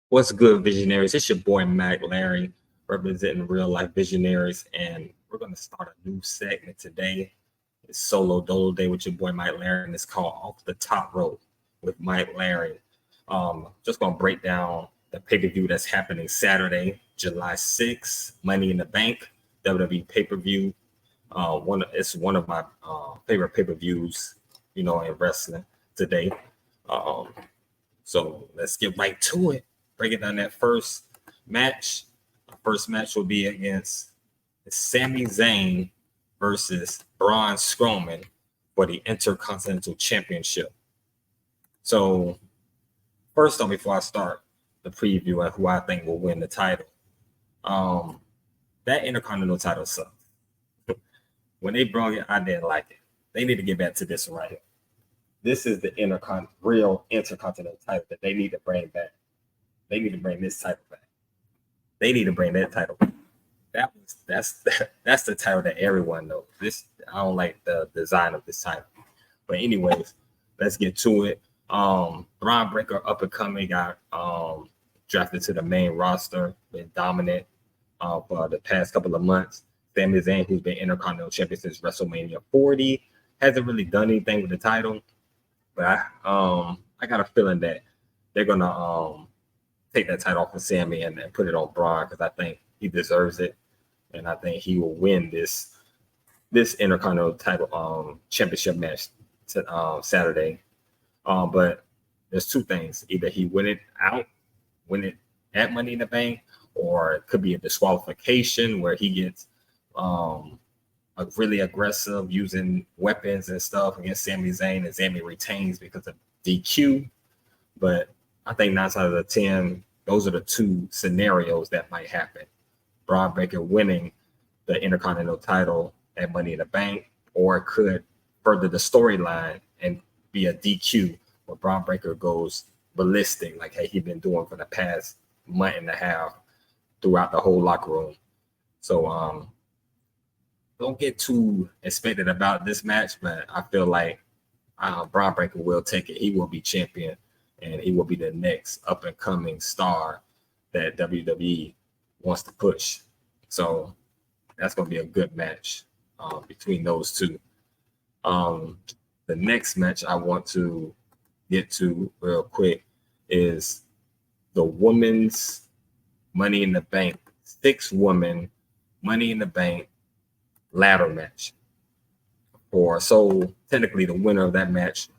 What's good, Visionaries? It's your boy MikeLarry, representing real life Visionaries, and we're gonna start a new segment today. It's Solo Dolo Day with your boy MikeLarry, and it's called Off the Top Rope with MikeLarry. Just gonna break down the pay-per-view that's happening Saturday, July 6th, Money in the Bank, WWE pay-per-view. It's one of my favorite pay-per-views, in wrestling today. Um, so let's get right to it. Breaking down that first match. The first match will be against Sami Zayn versus Braun Strowman for the Intercontinental Championship. So first off, before I start the preview of who I think will win the title, that Intercontinental title sucks. When they brought it, I didn't like it. They need to get back to this right here. This is the real Intercontinental title that they need to bring back. They need to bring this title back. They need to bring that title back. That's the title that everyone knows. I don't like the design of this title. But anyways, let's get to it. Braun Breaker, up and coming, got drafted to the main roster, been dominant for the past couple of months. Sami Zayn, who's been Intercontinental Champion since WrestleMania 40, hasn't really done anything with the title. But I got a feeling that they're gonna take that title off of Sami and put it on Braun, because I think he deserves it, and I think he will win this Intercontinental title championship match Saturday. But there's two things: either he win it at Money in the Bank, or it could be a disqualification where he gets really aggressive using weapons and stuff against Sami Zayn, and Sami retains because of DQ. But I think 9 out of 10, those are the two scenarios that might happen. Braun Breaker winning the Intercontinental title at Money in the Bank, or it could further the storyline and be a DQ where Braun Breaker goes ballistic, like he's been doing for the past month and a half throughout the whole locker room. So don't get too expected about this match, but I feel like Braun Breaker will take it. He will be champion, and he will be the next up-and-coming star that WWE wants to push. So that's going to be a good match between those two. The next match I want to get to real quick is the women's Money in the Bank, 6-woman Money in the Bank ladder match. So technically the winner of that match,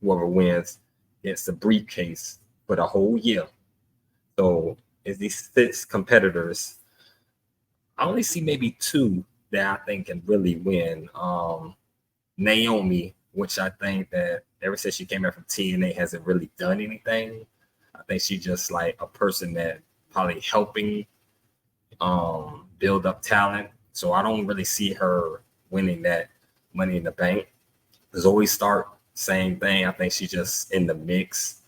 whoever wins, gets the briefcase for the whole year. So is these 6 competitors. I only see maybe 2 that I think can really win. Naomi, which I think that ever since she came out from TNA hasn't really done anything. I think she's just like a person that probably helping build up talent. So I don't really see her winning that Money in the Bank. Zoe Stark, same thing. I think she's just in the mix.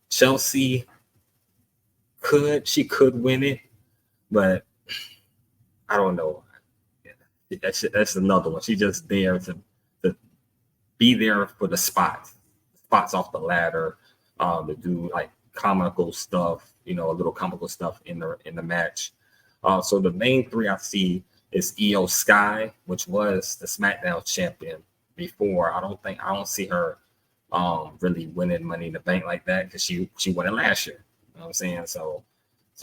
Chelsea could win it, but I don't know. That's another one. She's just there to be there for the spots off the ladder, to do like comical stuff, a little comical stuff in the match. So the main 3 I see is Io Sky, which was the SmackDown champion before. I don't see her really winning Money in the Bank like that, because she won it last year. You know what I'm saying? So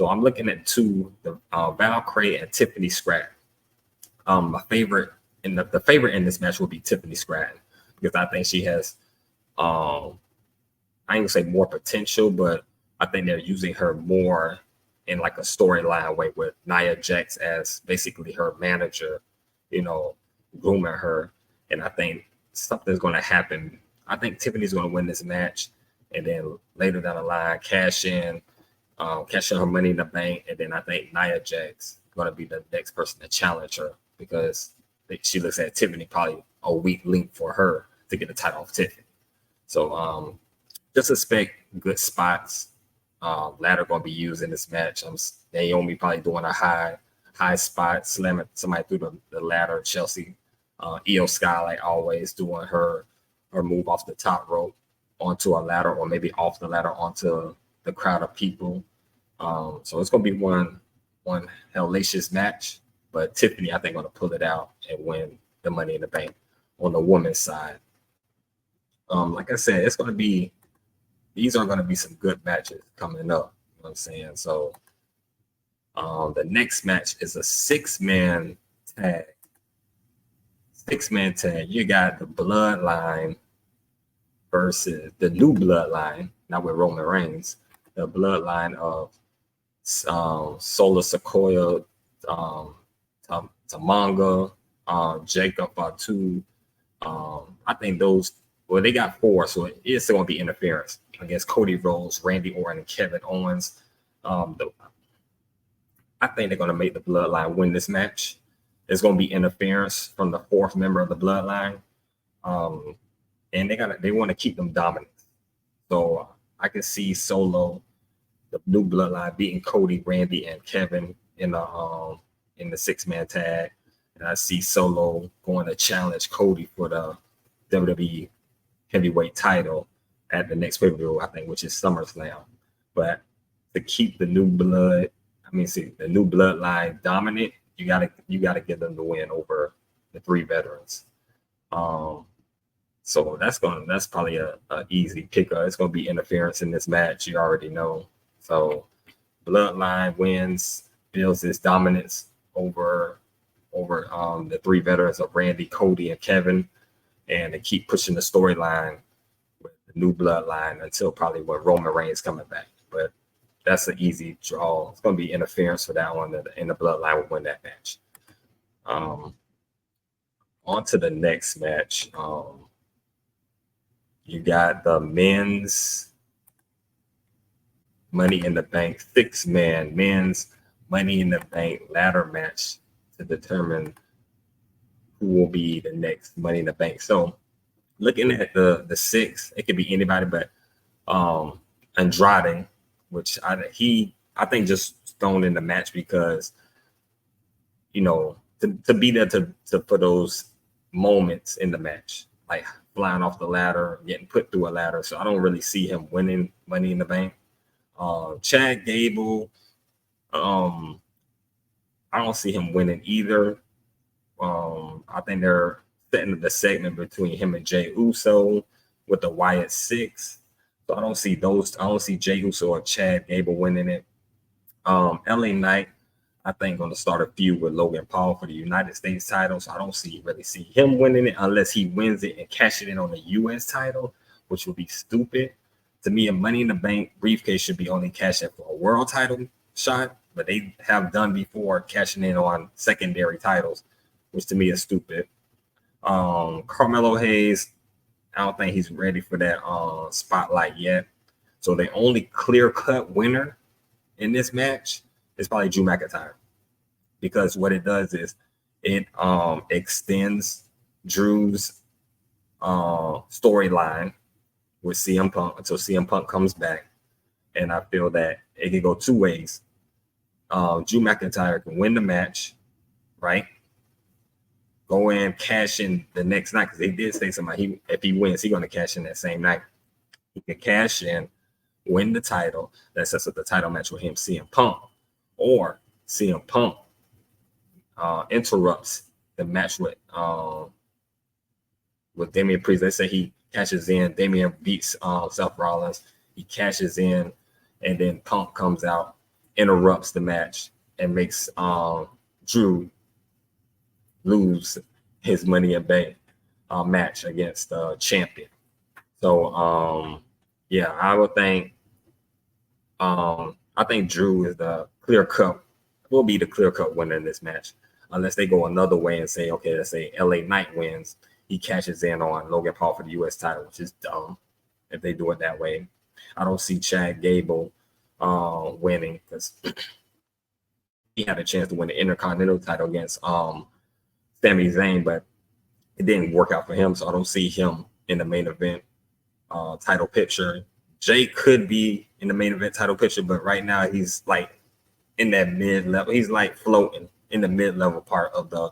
I'm looking at 2, the Valkyrie and Tiffany Stratton. My favorite the favorite in this match will be Tiffany Stratton, because I think she has I ain't gonna say more potential, but I think they're using her more in like a storyline way, with Nia Jax as basically her manager, grooming her. And I think something's going to happen. I think Tiffany's going to win this match, and then later down the line, cash in her Money in the Bank. And then I think Nia Jax is going to be the next person to challenge her, because she looks at Tiffany probably a weak link for her to get the title off Tiffany. So just expect good spots. Ladder going to be used in this match. Naomi probably doing a high spot, slamming somebody through the ladder. Chelsea, Io Sky, like always, doing her move off the top rope onto a ladder, or maybe off the ladder onto the crowd of people. So it's gonna be one hellacious match. But Tiffany, I think, gonna pull it out and win the Money in the Bank on the women's side. Like I said, these are gonna be some good matches coming up. You know what I'm saying? So the next match is a six-man tag. Six-man tag. You got the Bloodline versus the New Bloodline, not with Roman Reigns. The Bloodline of Solar Sequoia, Tamanga, Jacob Fatu. I think those. Well, they got four, so it is going to be interference against Cody Rhodes, Randy Orton, and Kevin Owens. I think they're going to make the Bloodline win this match. There's going to be interference from the fourth member of the Bloodline, and they want to keep them dominant. So I can see Solo, the New Bloodline, beating Cody, Randy, and Kevin in the six-man tag, and I see Solo going to challenge Cody for the WWE heavyweight title at the next pay-per-view, I think, which is SummerSlam. But to keep the New Bloodline dominant, you gotta get them to win over the three veterans. So that's probably a easy picker. It's gonna be interference in this match, you already know. So Bloodline wins, builds its dominance over the three veterans of Randy, Cody, and Kevin. And they keep pushing the storyline with the New Bloodline until probably when Roman Reigns coming back. But that's an easy draw. It's going to be interference for that one, and the Bloodline will win that match. On to the next match. You got the men's Money in the Bank, six-man men's Money in the Bank ladder match to determine who will be the next Money in the Bank. So looking at the six, it could be anybody but Andrade, which I think just thrown in the match because, you know, to be there for those moments in the match, like flying off the ladder, getting put through a ladder. So I don't really see him winning Money in the Bank. Chad Gable, I don't see him winning either. I think they're setting the segment between him and Jey Uso with the Wyatt Six. So I don't see Jey Uso or Chad Gable winning it. LA Knight, I think, going to start a feud with Logan Paul for the United States title. So I don't really see him winning it unless he wins it and cashes it in on the US title, which would be stupid. To me, a Money in the Bank briefcase should be only cashed in for a world title shot, but they have done before cashing in on secondary titles, which to me is stupid. Carmelo Hayes, I don't think he's ready for that spotlight yet. So the only clear-cut winner in this match is probably Drew McIntyre, because what it does is it extends Drew's storyline with CM Punk until CM Punk comes back. And I feel that it can go two ways. Drew McIntyre can win the match, right? Go in, cash in the next night, because they did say something. If he wins, he's going to cash in that same night. He can cash in, win the title. That sets up the title match with him, CM Punk. Or CM Punk interrupts the match with Damian Priest. Let's say he cashes in, Damian beats Seth Rollins. He cashes in, and then Punk comes out, interrupts the match, and makes Drew lose his Money in Bank match against the champion. So yeah, I would think I think Drew is will be the clear cut winner in this match, unless they go another way and say, okay, let's say LA Knight wins, he cashes in on Logan Paul for the US title, which is dumb if they do it that way. I don't see Chad Gable winning, because he had a chance to win the Intercontinental title against Sami Zayn, but it didn't work out for him, so I don't see him in the main event title picture. Jay could be in the main event title picture, but right now he's like in that mid-level. He's like floating in the mid-level part of the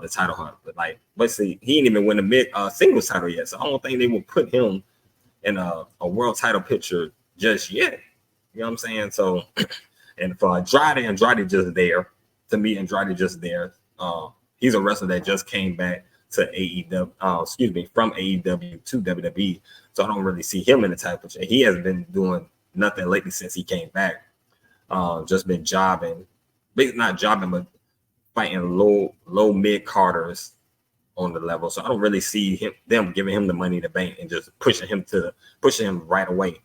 title hunt. But like, let's see, he didn't even win the singles title yet, so I don't think they will put him in a world title picture just yet. You know what I'm saying? So, and for Andrade just there. To me, Andrade just there. He's a wrestler that just came back to AEW, from AEW to WWE. So I don't really see him in the title picture. He hasn't been doing nothing lately since he came back. Just been jobbing, not jobbing, but fighting low mid carders on the level. So I don't really see them giving him the money to bank and just pushing him right away.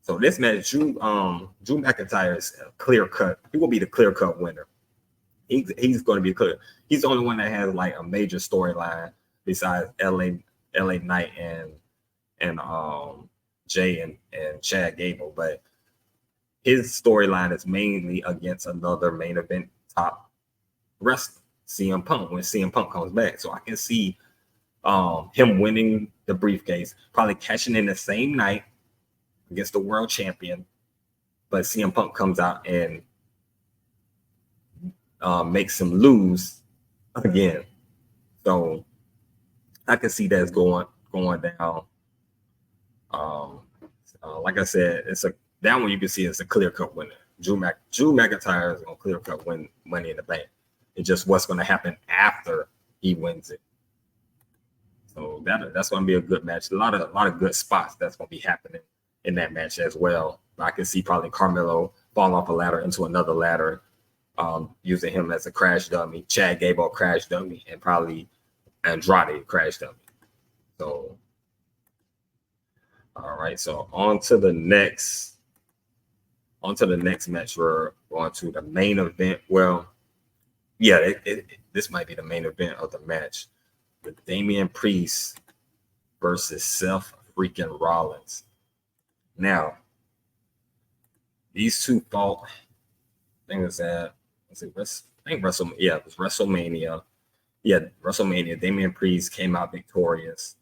So this match, Drew McIntyre is a clear cut. He will be the clear cut winner. He's going to be clear. He's the only one that has like a major storyline besides LA Knight and Jay and Chad Gable, but his storyline is mainly against another main event top wrestler, CM Punk, when CM Punk comes back. So I can see him winning the briefcase, probably cashing in the same night against the world champion, but CM Punk comes out and makes him lose again. So I can see that's going down. Like I said, that one you can see it's a clear cut winner. Drew McIntyre is going to clear cut win Money in the Bank. It's just what's going to happen after he wins it. So that's going to be a good match. A lot of good spots that's going to be happening in that match as well. I can see probably Carmelo fall off a ladder into another ladder, using him as a crash dummy, Chad Gable crash dummy, and probably Andrade crash dummy. So, all right. So on to the next match. We're going to the main event. Well, yeah, this might be the main event of the match. The Damian Priest versus Seth freaking Rollins. Now, these two fought. I think it was at WrestleMania. Yeah, it was WrestleMania. Yeah, WrestleMania. Damian Priest came out victorious,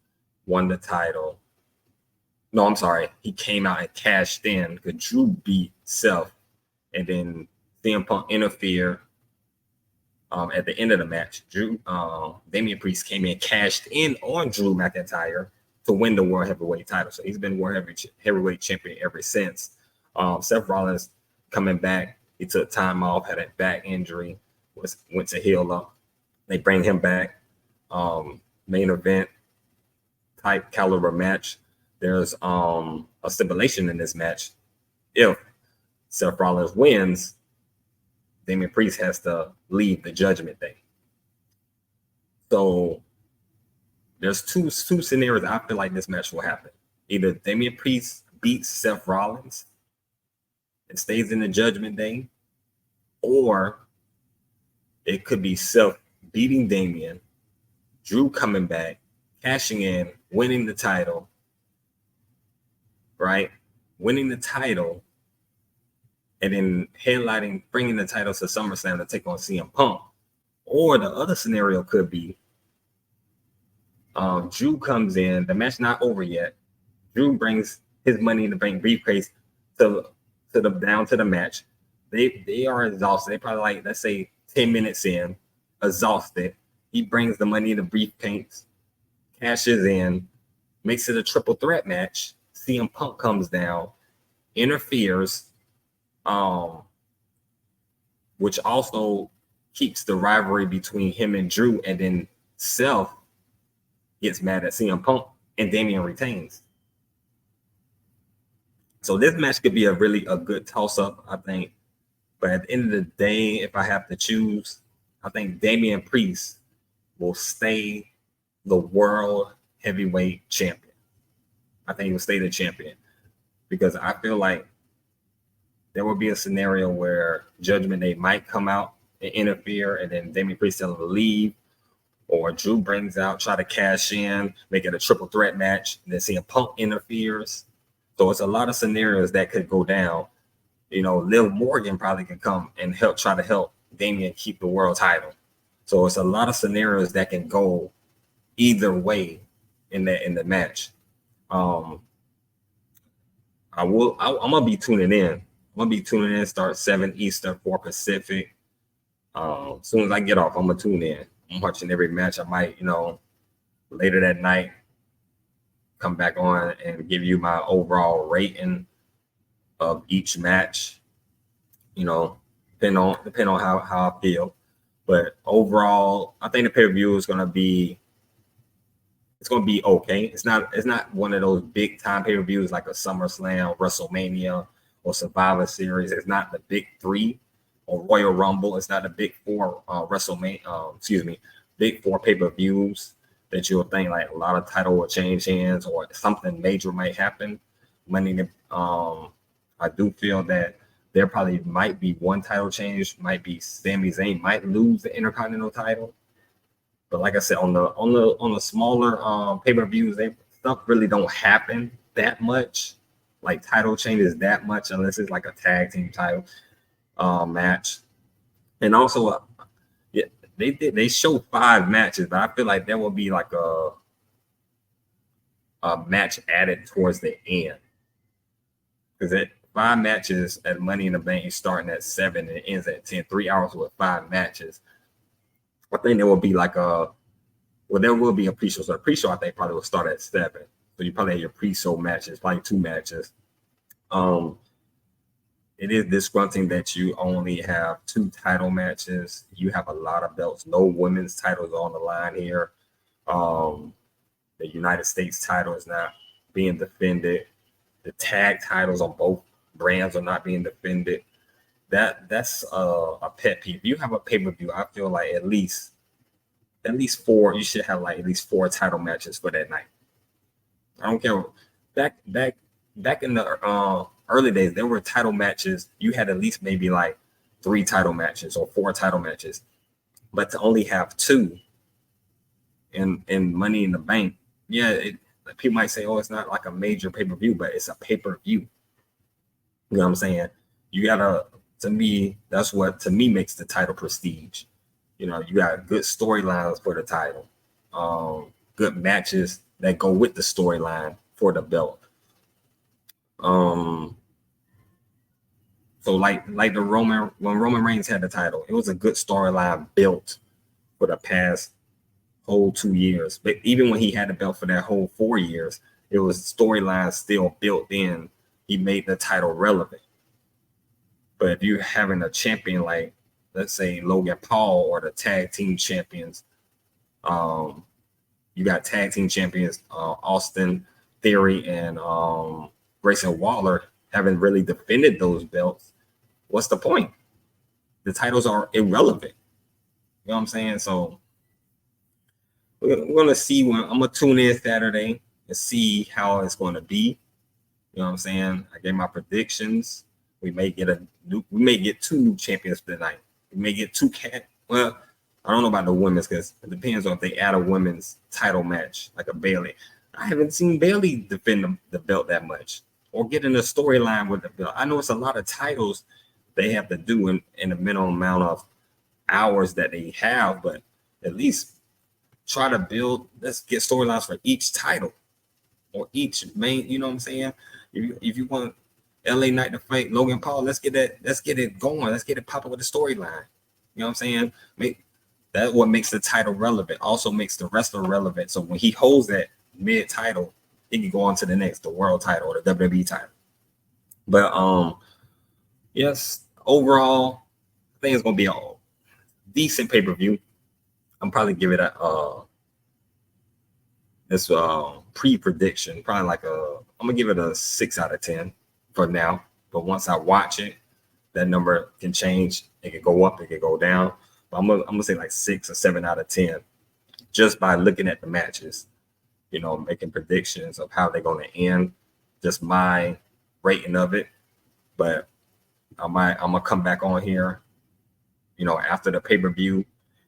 won the title. No, I'm sorry. He came out and cashed in because Drew beat Seth, and then CM Punk interfered. At the end of the match, Damian Priest came in, cashed in on Drew McIntyre to win the World Heavyweight title. So he's been World Heavyweight champion ever since. Seth Rollins coming back. He took time off, had a back injury, went to heal up. They bring him back. Main event type caliber match. There's a stipulation in this match. If Seth Rollins wins, Damian Priest has to leave the Judgment Day. So there's two scenarios I feel like this match will happen. Either Damian Priest beats Seth Rollins and stays in the Judgment Day, or it could be Seth beating Damian, Drew coming back, cashing in, winning the title, right? Winning the title, and then bringing the title to SummerSlam to take on CM Punk. Or the other scenario could be Drew comes in, the match not over yet. Drew brings his Money in the Bank briefcase down to the match. They are exhausted. They probably like, let's say 10 minutes in, exhausted. He brings the Money in the briefcase, cashes in, makes it a triple threat match. CM Punk comes down, interferes, which also keeps the rivalry between him and Drew, and then Seth gets mad at CM Punk and Damian retains. So this match could be a good toss-up, I think. But at the end of the day, if I have to choose, I think Damian Priest will stay the World Heavyweight Champion. I think he'll stay the champion because I feel like there will be a scenario where Judgment Day might come out and interfere, and then Damian Priest tell him to leave, or Drew brings out, try to cash in, make it a triple threat match, and then CM Punk interferes. So it's a lot of scenarios that could go down. You know, Liv Morgan probably can come and try to help Damian keep the world title. So it's a lot of scenarios that can go either way in the match. I'm gonna be tuning in. I'm gonna be tuning in. Start 7 Eastern, 4 Pacific. As soon as I get off, I'm gonna tune in. I'm watching every match. I might, later that night, come back on and give you my overall rating of each match, you know, depending on how I feel. But overall, I think the pay-per-view is gonna be okay. It's not one of those big time pay-per-views like a SummerSlam, WrestleMania, or Survivor Series. It's not the big three or Royal Rumble. It's not the big four big four pay-per-views that you'll think like a lot of title will change hands or something major might happen. I do feel that there probably might be one title change, might be Sami Zayn might lose the Intercontinental title. But like I said, on the smaller pay-per-views, stuff really don't happen that much. Like title changes that much unless it's like a tag team title match. And also, yeah, they show 5 matches, but I feel like there will be like a match added towards the end because 5 matches at Money in the Bank starting at 7 and it ends at 10. 3 hours with 5 matches. I think there will be there will be a pre-show. So the pre-show, I think, probably will start at 7. So you probably have your pre-show matches, probably 2 matches. It is disgrunting that you only have 2 title matches. You have a lot of belts. No women's titles on the line here. The United States title is not being defended. The tag titles on both brands are not being defended. That's a pet peeve. If you have a pay-per-view, I feel like at least 4. You should have like at least 4 title matches for that night. I don't care. Back in the early days, there were title matches. You had at least maybe like 3 title matches or 4 title matches, but to only have 2 in Money in the Bank, people might say, "Oh, it's not like a major pay-per-view," but it's a pay-per-view. You know what I'm saying? You gotta. To me, that's what to me makes the title prestige. You know, you got good storylines for the title, good matches that go with the storyline for the belt. So like when Roman Reigns had the title, it was a good storyline built for the past whole 2 years. But even when he had the belt for that whole 4 years, it was storyline still built in. He made the title relevant. But if you're having a champion like, let's say, Logan Paul or the tag team champions, you got tag team champions Austin Theory and Grayson Waller haven't really defended those belts. What's the point? The titles are irrelevant. You know what I'm saying? So we're going to see. I'm going to tune in Saturday and see how it's going to be. You know what I'm saying? I gave my predictions. We may get 2 new champions tonight. We may get 2 well, I don't know about the women's because it depends on if they add a women's title match like a Bayley. I haven't seen Bayley defend the belt that much or get in a storyline with the belt. I know it's a lot of titles they have to do in the minimum amount of hours that they have, but at least try to build. Let's get storylines for each title or each main. You know what I'm saying? If you want LA Knight to fight Logan Paul, let's get it going. Let's get it popping with the storyline. You know what I'm saying? That's what makes the title relevant. Also makes the wrestler relevant. So when he holds that mid title, he can go on to the next, the world title or the WWE title. But yes, overall, I think it's gonna be a decent pay-per-view. I'm probably give it this pre-prediction, probably I'm gonna give it a 6 out of 10 for now. But once I watch it, that number can change. It can go up, it can go down. But I'm gonna say like 6 or 7 out of 10 just by looking at the matches, you know, making predictions of how they're gonna end, just my rating of it. But I'm gonna come back on here, you know, after the pay-per-view,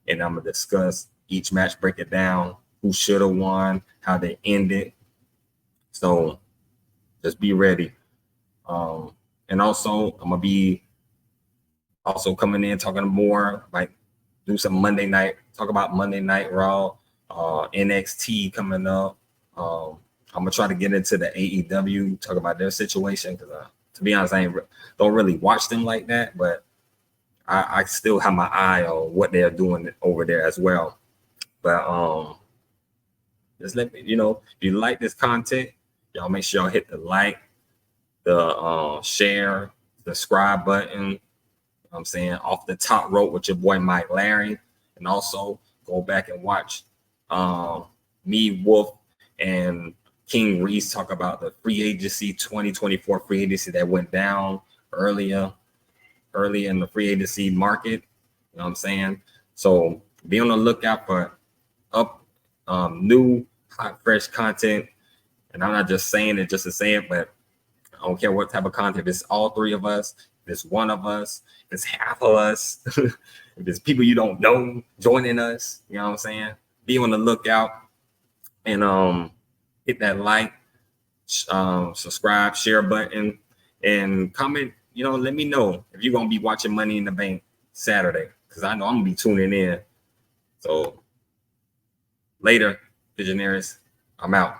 and I'm gonna discuss each match, break it down, who should have won, how they ended. So just be ready. And also I'm gonna be also coming in talking more, like do some Monday night, talk about Monday Night Raw, NXT coming up. I'm gonna try to get into the AEW, talk about their situation because to be honest, I don't really watch them like that, but I still have my eye on what they're doing over there as well. But just let me, you know, if you like this content, y'all make sure y'all hit the like, the share, subscribe button. You know what I'm saying, off the top rope with your boy MikeLarry, and also go back and watch me, Wolf, and King Reese talk about the free agency 2024 free agency that went down early in the free agency market. You know what I'm saying? So be on the lookout for new hot fresh content. And I'm not just saying it just to say it, but I don't care what type of content. If it's all three of us, if it's one of us, if it's half of us, if it's people you don't know joining us, you know what I'm saying? Be on the lookout and hit that like, subscribe, share button, and comment. You know, let me know if you're gonna be watching Money in the Bank Saturday, because I know I'm gonna be tuning in. So later, Visionaries, I'm out.